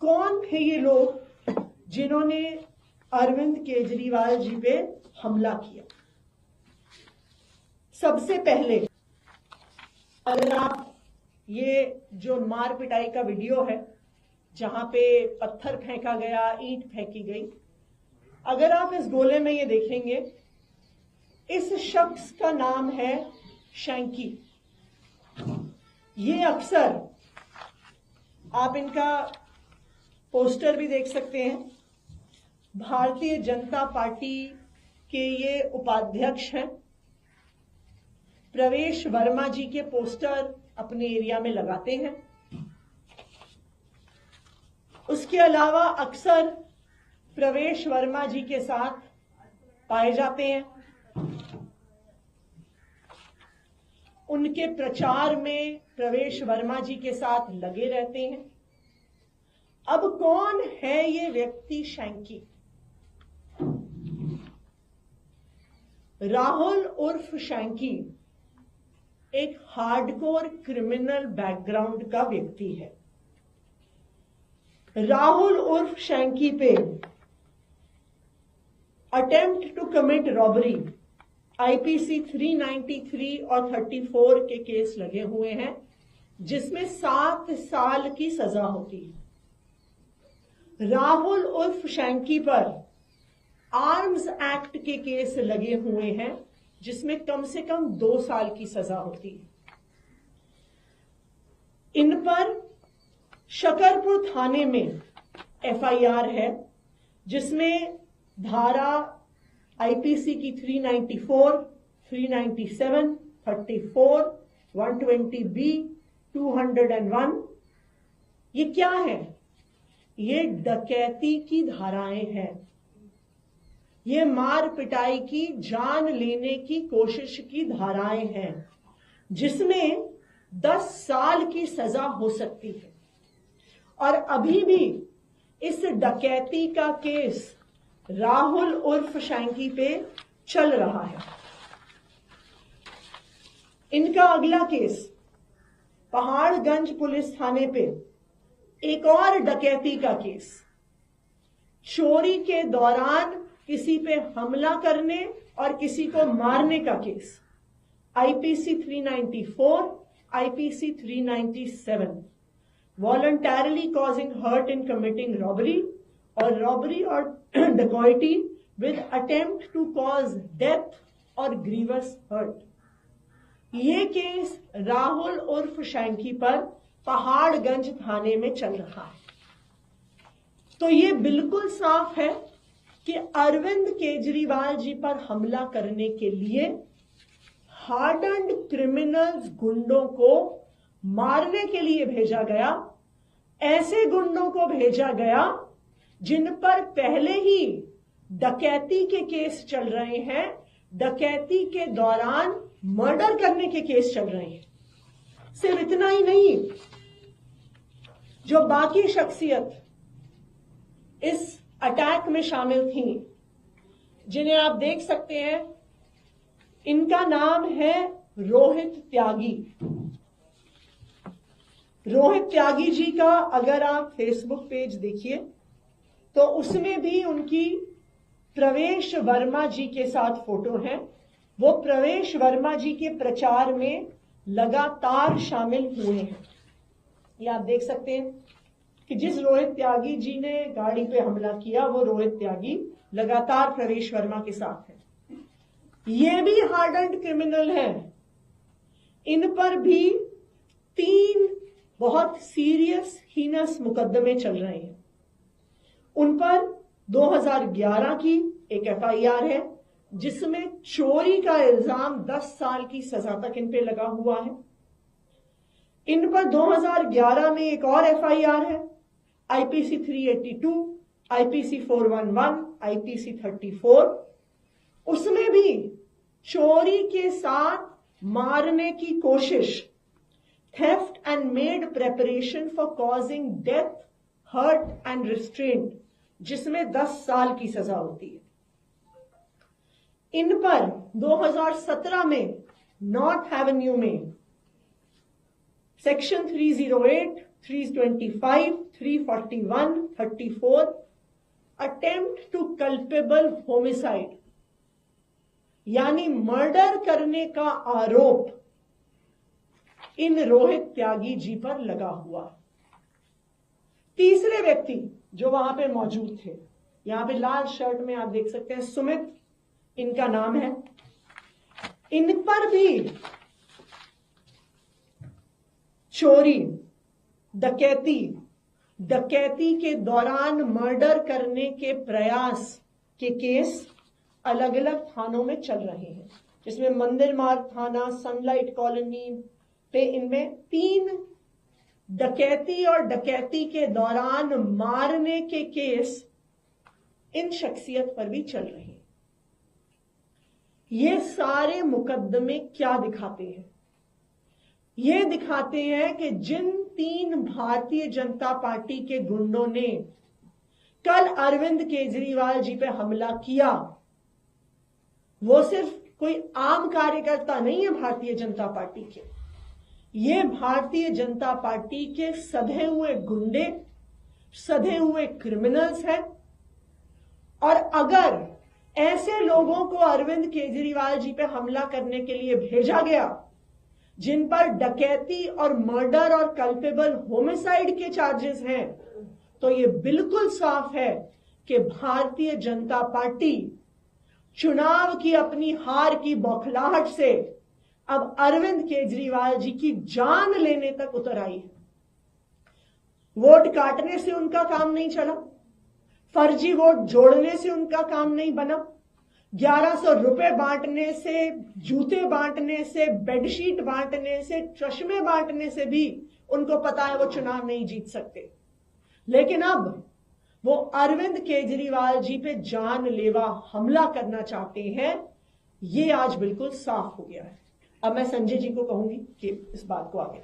कौन थे ये लोग जिन्होंने अरविंद केजरीवाल जी पे हमला किया? सबसे पहले अगर आप ये जो मार पिटाई का वीडियो है जहां पे पत्थर फेंका गया, ईंट फेंकी गई, अगर आप इस गोले में ये देखेंगे, इस शख्स का नाम है शैंकी। ये अक्सर आप इनका पोस्टर भी देख सकते हैं। भारतीय जनता पार्टी के ये उपाध्यक्ष हैं। प्रवेश वर्मा जी के पोस्टर अपने एरिया में लगाते हैं। उसके अलावा अक्सर प्रवेश वर्मा जी के साथ पाए जाते हैं। उनके प्रचार में प्रवेश वर्मा जी के साथ लगे रहते हैं। अब कौन है ये व्यक्ति शैंकी? राहुल उर्फ शैंकी एक हार्डकोर क्रिमिनल बैकग्राउंड का व्यक्ति है। राहुल उर्फ शैंकी पे attempt to commit robbery IPC 393 और 34 के केस लगे हुए हैं, जिसमें 7 साल की सजा होती है। राहुल उर्फ शैंकी पर आर्म्स एक्ट के केस लगे हुए हैं, जिसमें कम से कम 2 साल की सजा होती है। इन पर शकरपुर थाने में एफआईआर है, जिसमें धारा आईपीसी की 394, 397, 34, 120B, 201। ये क्या है? ये डकैती की धाराएं हैं। ये मार पिटाई की, जान लेने की कोशिश की धाराएं हैं, जिसमें 10 साल की सजा हो सकती है। और अभी भी इस डकैती का केस राहुल उर्फ शैंकी पे चल रहा है। इनका अगला केस पहाड़गंज पुलिस थाने पे एक और डकैती का केस, चोरी के दौरान किसी पे हमला करने और किसी को मारने का case, IPC 394, IPC 397, voluntarily causing hurt in committing robbery और रॉबरी और डकैती with attempt to cause death और ग्रीवस हर्ट। ये केस राहुल उर्फ शैंकी पर पहाड़गंज थाने में चल रहा है। तो ये बिल्कुल साफ है कि अरविंद केजरीवाल जी पर हमला करने के लिए हार्डन्ड क्रिमिनल्स, गुंडों को मारने के लिए भेजा गया। ऐसे गुंडों को भेजा गया जिन पर पहले ही डकैती के केस चल रहे हैं, डकैती के दौरान मर्डर करने के केस चल रहे हैं। सिर्फ इतना ही नहीं, जो बाकी शख्सियत इस अटैक में शामिल थी, जिन्हें आप देख सकते हैं, इनका नाम है रोहित त्यागी। रोहित त्यागी जी का अगर आप फेसबुक पेज देखिए तो उसमें भी उनकी प्रवेश वर्मा जी के साथ फोटो है। वो प्रवेश वर्मा जी के प्रचार में लगातार शामिल हुए हैं। ये आप देख सकते हैं कि जिस रोहित त्यागी जी ने गाड़ी पे हमला किया, वो रोहित त्यागी लगातार प्रवेश वर्मा के साथ है। ये भी हार्डन्ड क्रिमिनल हैं। इन पर भी 3 बहुत सीरियस हीनस मुकदमे चल रहे हैं। उन पर 2011 की एक एफआईआर है, जिसमें चोरी का इल्जाम 10 साल की सजा तक इन पे लगा हुआ है। इन पर 2011 में एक और एफआईआर है, आईपीसी 382, आईपीसी 411, आईपीसी 34। उसमें भी चोरी के साथ मारने की कोशिश, theft and made preparation for causing death, hurt and restraint, जिसमें 10 साल की सजा होती है। इन पर 2017 में नॉर्थ एवेन्यू में section 308, 325, 341, 34 attempt to culpable homicide यानी मर्डर करने का आरोप इन रोहित त्यागी जी पर लगा हुआ। तीसरे व्यक्ति जो वहां पे मौजूद थे, यहां पे लाल शर्ट में आप देख सकते हैं, सुमित इनका नाम है। इन पर भी चोरी, डकैती के दौरान मर्डर करने के प्रयास के केस अलग अलग थानों में चल रहे हैं, जिसमें मंदिर मार्ग थाना, सनलाइट कॉलोनी पे इनमें 3 डकैती और डकैती के दौरान मारने के केस इन शख्सियत पर भी चल रहे हैं। ये सारे मुकदमे क्या दिखाते हैं? ये दिखाते हैं कि जिन 3 भारतीय जनता पार्टी के गुंडों ने कल अरविंद केजरीवाल जी पे हमला किया, वो सिर्फ कोई आम कार्यकर्ता नहीं है भारतीय जनता पार्टी के। ये भारतीय जनता पार्टी के सधे हुए गुंडे, सधे हुए क्रिमिनल्स हैं। और अगर ऐसे लोगों को अरविंद केजरीवाल जी पे हमला करने के लिए भेजा गया, जिन पर डकैती और मर्डर और कल्पेबल होमिसाइड के चार्जेस हैं, तो ये बिल्कुल साफ है कि भारतीय जनता पार्टी चुनाव की अपनी हार की बौखलाहट से अब अरविंद केजरीवाल जी की जान लेने तक उतर आई है। वोट काटने से उनका काम नहीं चला, फर्जी वोट जोड़ने से उनका काम नहीं बना, 1100 रुपए बांटने से, जूते बांटने से, बेडशीट बांटने से, चश्मे बांटने से भी उनको पता है वो चुनाव नहीं जीत सकते। लेकिन अब वो अरविंद केजरीवाल जी पे जानलेवा हमला करना चाहते हैं, ये आज बिल्कुल साफ हो गया है। अब मैं संजय जी को कहूंगी कि इस बात को आगे